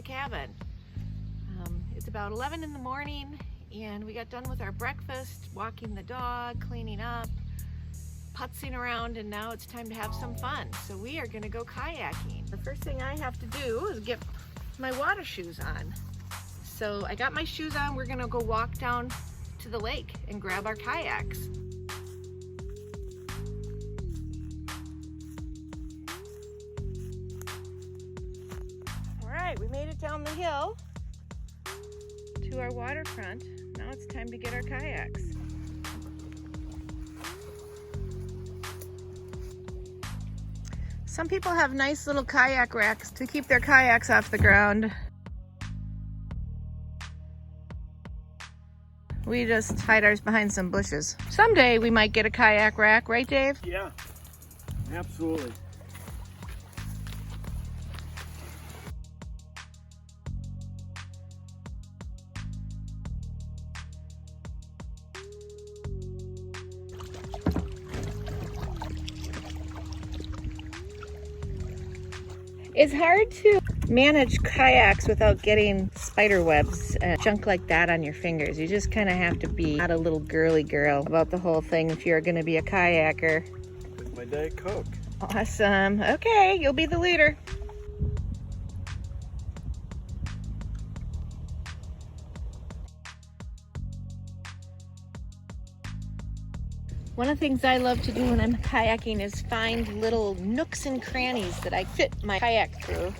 cabin. It's about 11 in the morning and we got done with our breakfast, walking the dog, cleaning up, putzing around, and now it's time to have some fun. So we are gonna go kayaking. The first thing I have to do is get my water shoes on. So I got my shoes on, we're gonna go walk down to the lake and grab our kayaks. All right, we made it down the hill to our waterfront. Now it's time to get our kayaks. Some people have nice little kayak racks to keep their kayaks off the ground. We just hide ours behind some bushes. Someday we might get a kayak rack, right, Dave? Yeah, absolutely. It's hard to manage kayaks without getting spider webs and junk like that on your fingers. You just kind of have to be not a little girly girl about the whole thing if you're going to be a kayaker. With my Diet Coke. Awesome. Okay, you'll be the leader. One of the things I love to do when I'm kayaking is find little nooks and crannies that I fit my kayak through.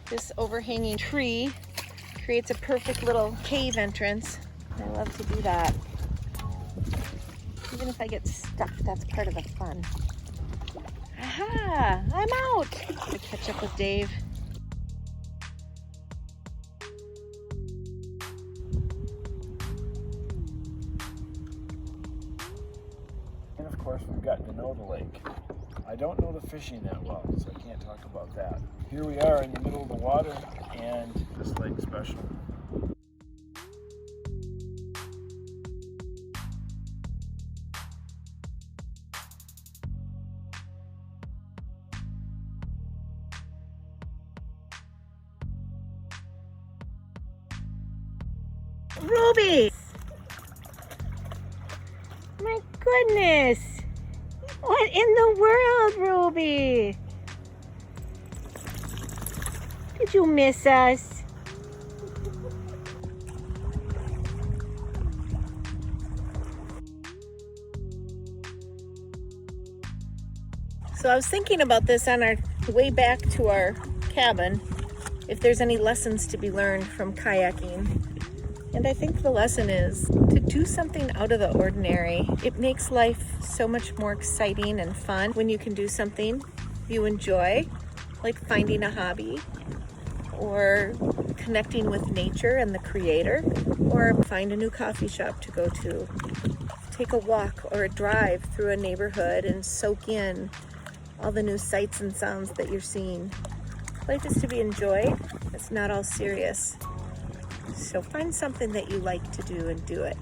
This overhanging tree creates a perfect little cave entrance. I love to do that. Even if I get stuck, that's part of the fun. Aha! I'm out! To catch up with Dave. And of course, we've gotten to know the lake. I don't know the fishing that well, so I can't talk about that. Here we are in the middle of the water, and this lake's special. Ruby! My goodness! What in the world, Ruby? Did you miss us? So I was thinking about this on our way back to our cabin, if there's any lessons to be learned from kayaking. And I think the lesson is to do something out of the ordinary. It makes life so much more exciting and fun when you can do something you enjoy, like finding a hobby, or connecting with nature and the creator, or find a new coffee shop to go to. Take a walk or a drive through a neighborhood and soak in all the new sights and sounds that you're seeing. Life is to be enjoyed. It's not all serious. So find something that you like to do and do it.